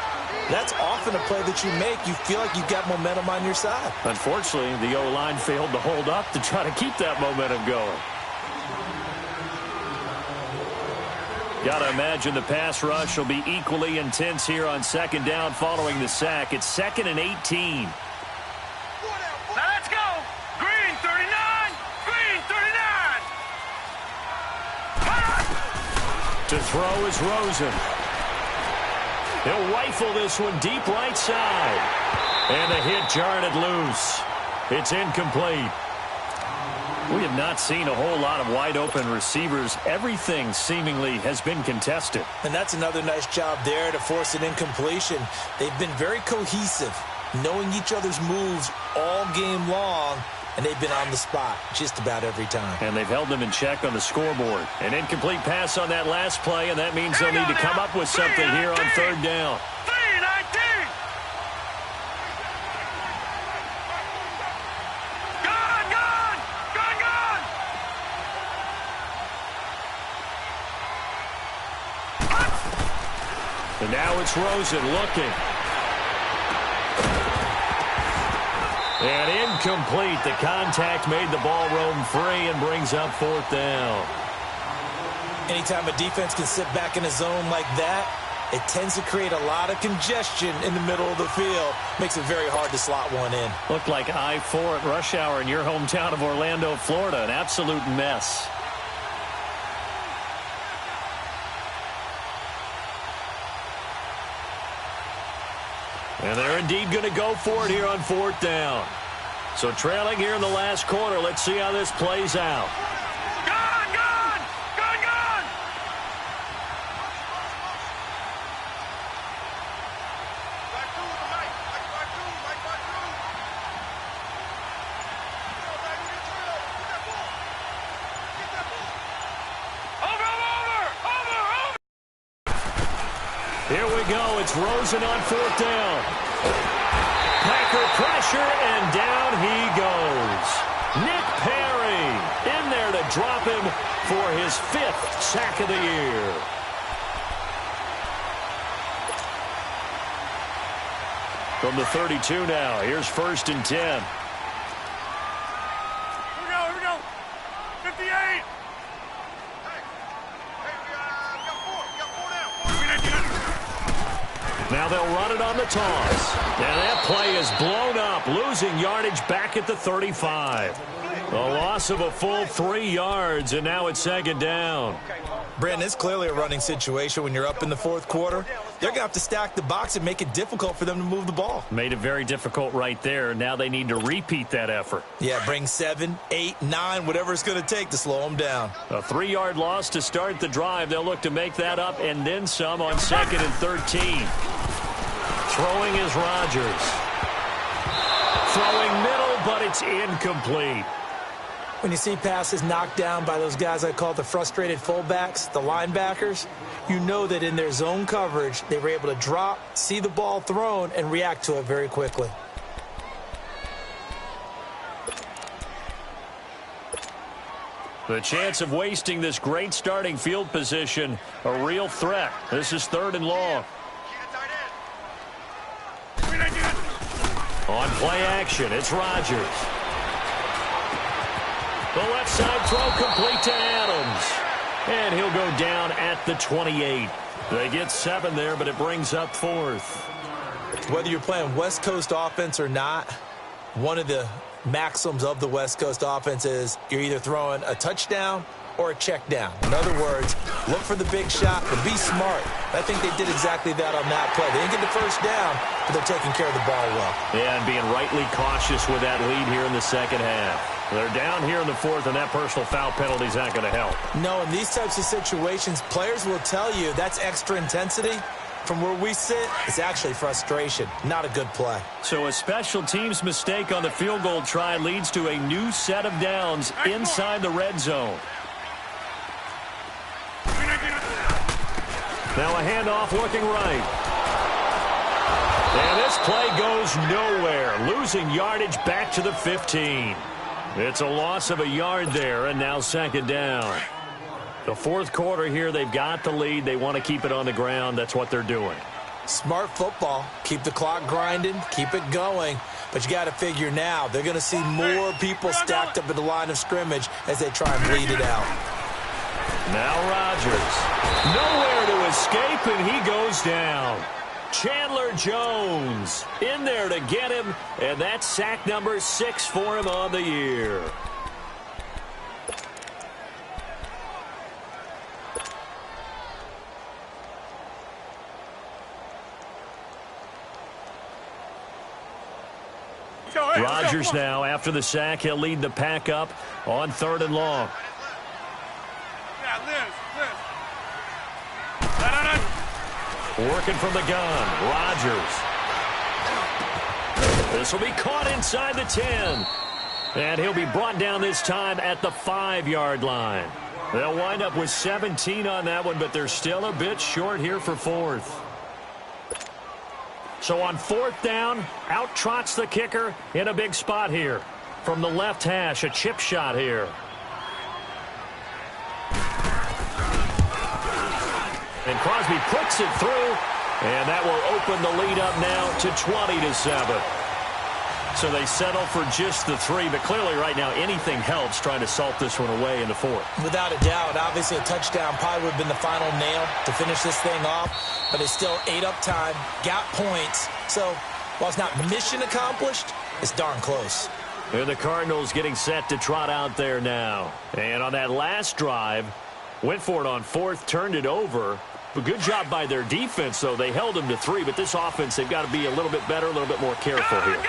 That's often a play that you make. You feel like you've got momentum on your side. Unfortunately, the O-line failed to hold up to try to keep that momentum going. Got to imagine the pass rush will be equally intense here on second down following the sack. It's 2nd and 18. Now let's go. Green 39. Green 39. To throw is Rosen. He'll rifle this one deep right side. And the hit jarred it loose. It's incomplete. We have not seen a whole lot of wide-open receivers. Everything seemingly has been contested. And that's another nice job there to force an incompletion. They've been very cohesive, knowing each other's moves all game long, and they've been on the spot just about every time. And they've held them in check on the scoreboard. An incomplete pass on that last play, and that means they'll need to come up with something here on third down. 319. And now it's Rosen looking. And incomplete. The contact made the ball roam free and brings up fourth down. Anytime a defense can sit back in a zone like that, it tends to create a lot of congestion in the middle of the field. Makes it very hard to slot one in. Looked like I-4 at rush hour in your hometown of Orlando, Florida. An absolute mess. And they're indeed going to go for it here on fourth down. So trailing here in the last quarter. Let's see how this plays out. Gone, gone, gone, gone. Over. Here we go. It's Rosen on fourth down. Packer pressure, and down he goes. Nick Perry in there to drop him for his 5th sack of the year. From the 32 now, here's 1st and 10. Here we go. 58. Now they'll run it on the toss. And that play is blown up, losing yardage back at the 35. A loss of a full 3 yards, and now it's 2nd down. Brandon, it's clearly a running situation when you're up in the fourth quarter. They're going to have to stack the box and make it difficult for them to move the ball. Made it very difficult right there. Now they need to repeat that effort. Yeah, bring 7, 8, 9, whatever it's going to take to slow them down. A 3-yard loss to start the drive. They'll look to make that up and then some on 2nd and 13. Throwing is Rodgers. Throwing middle, but it's incomplete. When you see passes knocked down by those guys I call the frustrated fullbacks, the linebackers, you know that in their zone coverage, they were able to drop, see the ball thrown, and react to it very quickly. The chance of wasting this great starting field position, a real threat. This is 3rd and long. On play action, it's Rodgers. The left side throw complete to Adams. And he'll go down at the 28. They get 7 there, but it brings up 4th. Whether you're playing West Coast offense or not, one of the maxims of the West Coast offense is you're either throwing a touchdown or a check down. In other words, look for the big shot, but be smart. I think they did exactly that on that play. They didn't get the first down, but they're taking care of the ball well. Yeah, and being rightly cautious with that lead here in the second half. They're down here in the 4th, and that personal foul penalty is not going to help. No, in these types of situations, players will tell you that's extra intensity. From where we sit, it's actually frustration. Not a good play. So a special teams mistake on the field goal try leads to a new set of downs inside the red zone. Now a handoff looking right. And this play goes nowhere, losing yardage back to the 15. It's a loss of a yard there, and now 2nd down. The fourth quarter here, they've got the lead. They want to keep it on the ground. That's what they're doing. Smart football. Keep the clock grinding. Keep it going. But you got to figure now, they're going to see more people stacked up at the line of scrimmage as they try and bleed it out. Now Rodgers. Nowhere to escape, and he goes down. Chandler Jones in there to get him, and that's sack number 6 for him on the year. Rodgers now, after the sack, he'll lead the pack up on 3rd and long. Working from the gun, Rodgers. This will be caught inside the 10. And he'll be brought down this time at the 5-yard line. They'll wind up with 17 on that one, but they're still a bit short here for 4th. So on 4th down, out trots the kicker in a big spot here. From the left hash, a chip shot here. And Crosby puts it through, and that will open the lead up now to 20-7. So they settle for just the 3, but clearly right now anything helps trying to salt this one away in the 4th. Without a doubt, obviously a touchdown probably would have been the final nail to finish this thing off, but it's still 8 up time, got points. So while it's not mission accomplished, it's darn close. And the Cardinals getting set to trot out there now. And on that last drive, went for it on 4th, turned it over. But good job by their defense, though. They held them to 3, but this offense, they've got to be a little bit better, a little bit more careful here.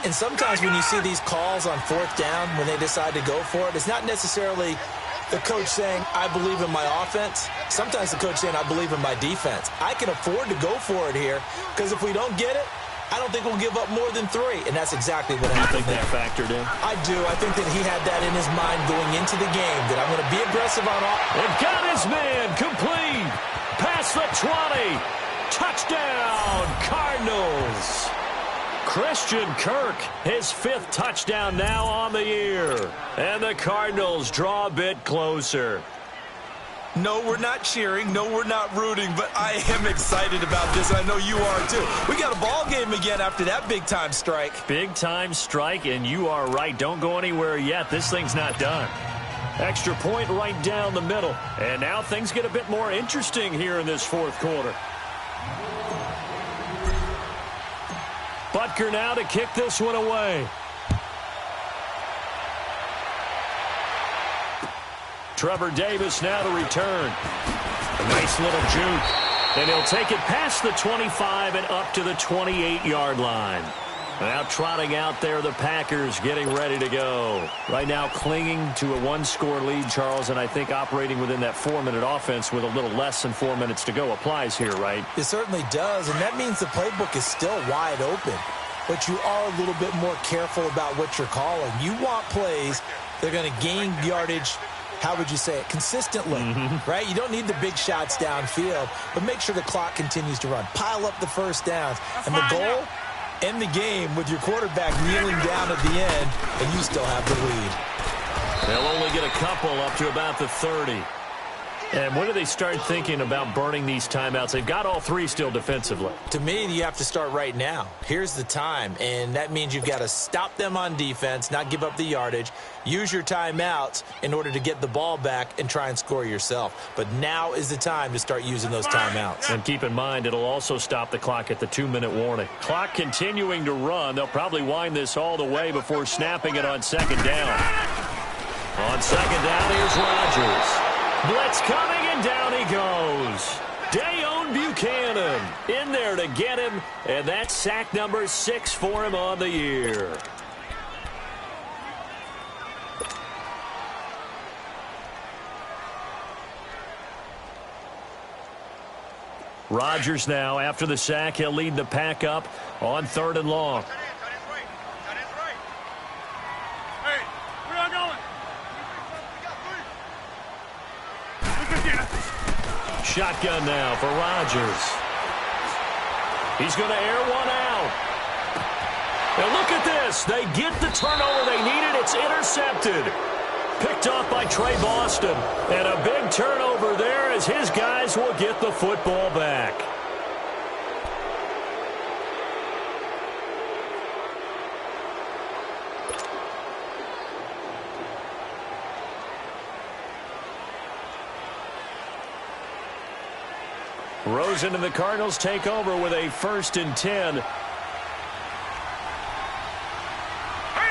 And sometimes when you see these calls on 4th down, when they decide to go for it, it's not necessarily the coach saying, I believe in my offense. Sometimes the coach saying, I believe in my defense. I can afford to go for it here, because if we don't get it, I don't think we'll give up more than 3. And that's exactly what happened. You think that factored in? I do. I think that he had that in his mind going into the game, that I'm going to be aggressive on all. And got his man complete. Past the 20. Touchdown, Cardinals. Christian Kirk, his 5th touchdown now on the year. And the Cardinals draw a bit closer. No, we're not cheering. No, we're not rooting, but I am excited about this. I know you are, too. We got a ball game again after that big-time strike. Big-time strike, and you are right. Don't go anywhere yet. This thing's not done. Extra point right down the middle. And now things get a bit more interesting here in this 4th quarter. Butker now to kick this one away. Trevor Davis now to return. A nice little juke. And he'll take it past the 25 and up to the 28-yard line. Now trotting out there, the Packers getting ready to go. Right now clinging to a 1-score lead, Charles, and I think operating within that 4-minute offense with a little less than 4 minutes to go applies here, right? It certainly does, and that means the playbook is still wide open. But you are a little bit more careful about what you're calling. You want plays that are going to gain yardage, how would you say it, consistently, right? You don't need the big shots downfield, but make sure the clock continues to run. Pile up the first downs. And the goal, end the game with your quarterback kneeling down at the end, and you still have the lead. They'll only get a couple up to about the 30. And when do they start thinking about burning these timeouts? They've got all 3 still defensively. To me, you have to start right now. Here's the time, and that means you've got to stop them on defense, not give up the yardage, use your timeouts in order to get the ball back and try and score yourself. But now is the time to start using those timeouts. And keep in mind, it'll also stop the clock at the 2-minute warning. Clock continuing to run. They'll probably wind this all the way before snapping it on 2nd down. On 2nd down, here's Rodgers. Blitz coming, and down he goes. Dayon Buchanan in there to get him, and that's sack number 6 for him on the year. Rodgers now, after the sack, he'll lead the pack up on 3rd and long. Shotgun now for Rodgers. He's going to air one out. And look at this. They get the turnover they needed. It's intercepted. Picked off by Trey Boston. And a big turnover there as his guys will get the football back. Rosen and the Cardinals take over with a 1st and 10. Hurry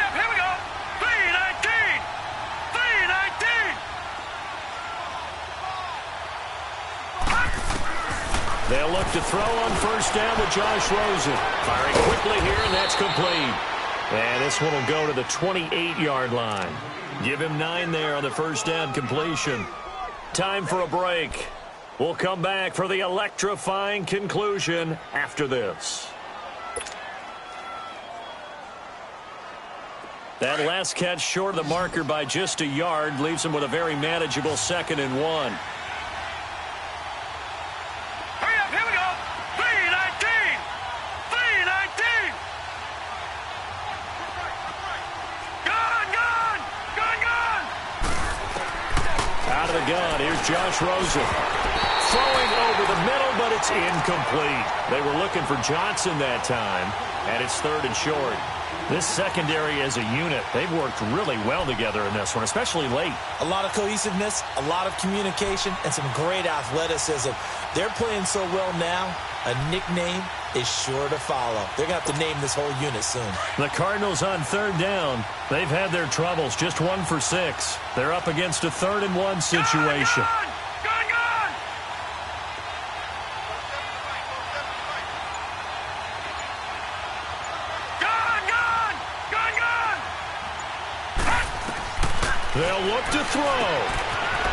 up, here we go. 3-19. 3-19. They'll look to throw on 1st down with Josh Rosen. Firing quickly here, and that's complete. And this one will go to the 28-yard line. Give him 9 there on the 1st down completion. Time for a break. We'll come back for the electrifying conclusion after this. That last catch short of the marker by just a yard leaves him with a very manageable 2nd and 1. Hurry up, here we go. 3-19. 3-19. Gone. Out of the gun, here's Josh Rosen. Throwing over the middle, but it's incomplete. They were looking for Johnson that time, and it's 3rd and short. This secondary as a unit, they've worked really well together in this one, especially late. A lot of cohesiveness, a lot of communication, and some great athleticism. They're playing so well now, a nickname is sure to follow. They're going to have to name this whole unit soon. The Cardinals on 3rd down. They've had their troubles, just 1 for 6. They're up against a 3rd and 1 situation. Gone. They'll look to throw.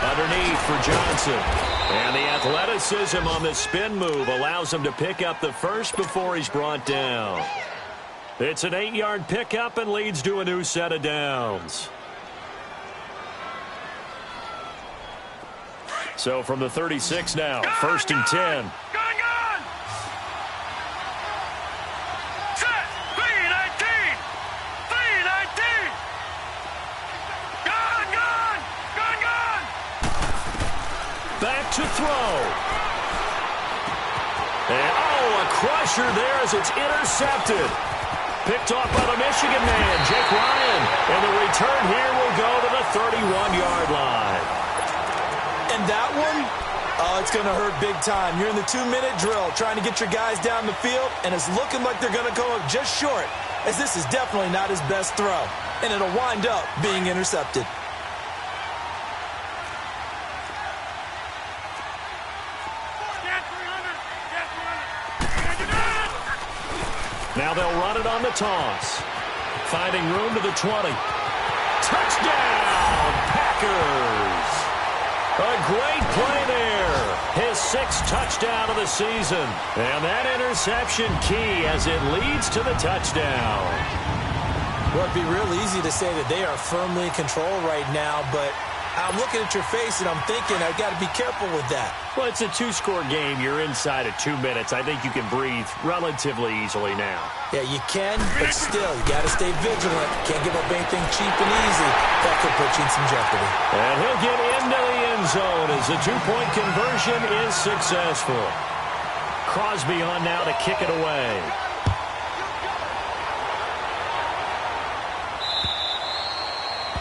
Underneath for Johnson. And the athleticism on the spin move allows him to pick up the 1st before he's brought down. It's an 8-yard pickup and leads to a new set of downs. So from the 36 now, 1st and 10. Gone. Set. 3-19. 3-19. Gone. Back to throw. And, a crusher there as it's intercepted. Picked off by the Michigan man, Jake Ryan. And the return here will go to the 31-yard line. And that one, it's going to hurt big time. You're in the 2-minute drill trying to get your guys down the field, and it's looking like they're going to come up just short, as this is definitely not his best throw. And it'll wind up being intercepted. Now they'll run it on the toss. Finding room to the 20. Touchdown, Packers! A great play there. His 6th touchdown of the season. And that interception key as it leads to the touchdown. Well, it'd be real easy to say that they are firmly in control right now, but I'm looking at your face and I'm thinking I've got to be careful with that. Well, it's a 2-score game. You're inside of 2 minutes. I think you can breathe relatively easily now. Yeah, you can, but still, you got to stay vigilant. Can't give up anything cheap and easy. That could put you in some jeopardy. And he'll get into the end zone as the 2-point conversion is successful. Crosby on now to kick it away.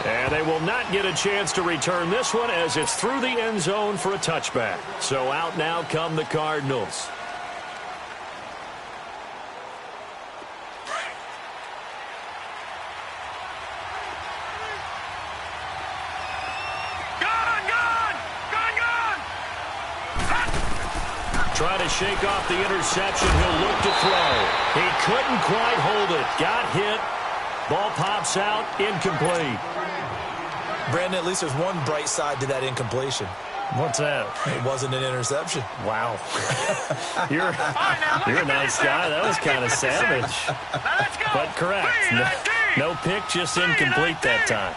And they will not get a chance to return this one as it's through the end zone for a touchback. So out now come the Cardinals. Trying to shake off the interception. He'll look to throw. He couldn't quite hold it. Got hit. Ball pops out. Incomplete. Brandon, at least there's one bright side to that incompletion. What's that? It wasn't an interception. Wow. You're a nice guy. That was kind of savage. But correct. No pick, just incomplete that time.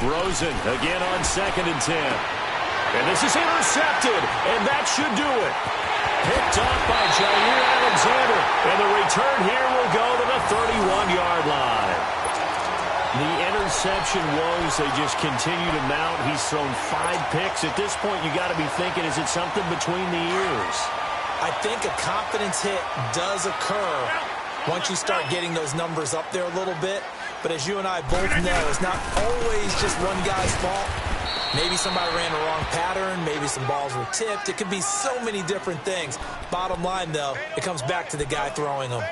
Rosen again on 2nd and 10. And this is intercepted, and that should do it. Picked off by Jair Alexander, and the return here will go to the 31-yard line. interception woes, they just continue to mount. He's thrown 5 picks. At this point, you got to be thinking, is it something between the ears? I think a confidence hit does occur once you start getting those numbers up there a little bit. But as you and I both know, it's not always just one guy's fault. Maybe somebody ran the wrong pattern. Maybe some balls were tipped. It could be so many different things. Bottom line, though, it comes back to the guy throwing them.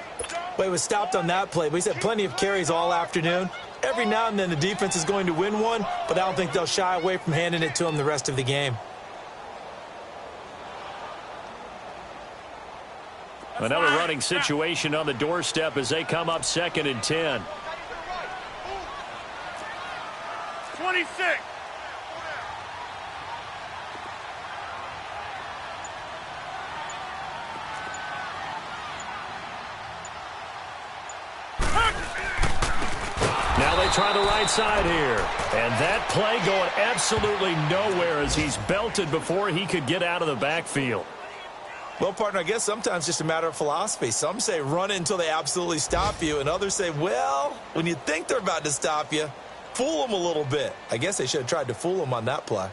Well, he was stopped on that play, but he's had plenty of carries all afternoon. Every now and then the defense is going to win one, but I don't think they'll shy away from handing it to him the rest of the game. Another running situation on the doorstep as they come up 2nd and 10. 26. Now they try the right side here. And that play going absolutely nowhere as he's belted before he could get out of the backfield. Well, partner, I guess sometimes just a matter of philosophy. Some say run until they absolutely stop you, and others say, well, when you think they're about to stop you, fool them a little bit. I guess they should have tried to fool them on that play.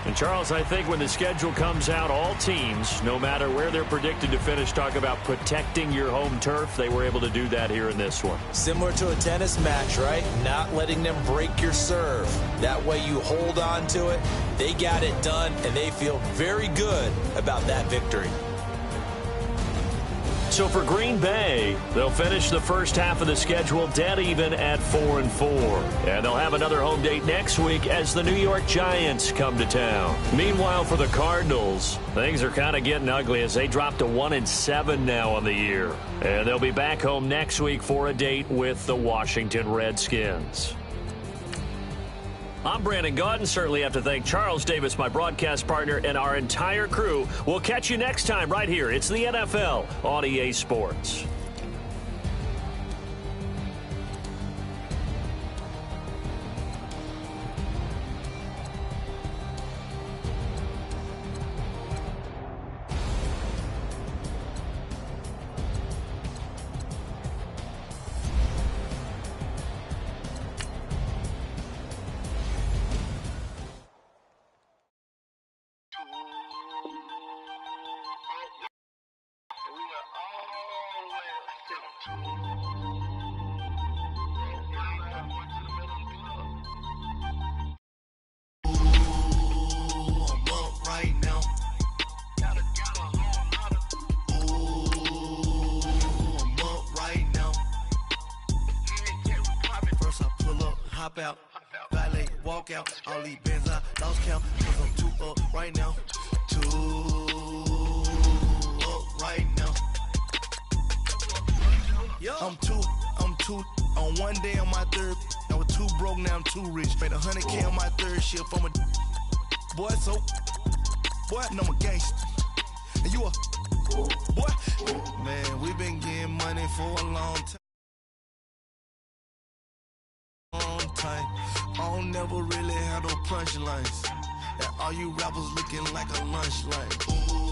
And, Charles, I think when the schedule comes out, all teams, no matter where they're predicted to finish, talk about protecting your home turf. They were able to do that here in this one. Similar to a tennis match, right? Not letting them break your serve. That way you hold on to it. They got it done, and they feel very good about that victory. So for Green Bay, they'll finish the first half of the schedule dead even at 4-4. And they'll have another home date next week as the New York Giants come to town. Meanwhile, for the Cardinals, things are kind of getting ugly as they drop to 1-7 now on the year. And they'll be back home next week for a date with the Washington Redskins. I'm Brandon Gaudin. Certainly have to thank Charles Davis, my broadcast partner, and our entire crew. We'll catch you next time right here. It's the NFL on EA Sports. Out, valet, walk out, all these bands I lost count, cause I'm 2 up right now, 2 up right now. I'm two on one day on my third, I was 2 broke, now I'm 2 rich, made 100K on my third shift, I'm a boy, so, boy, and I'm a gangster, and you a boy, man, we been getting money for a long time. I don't never really have no punchlines. And all you rappers looking like a lunch line. Ooh.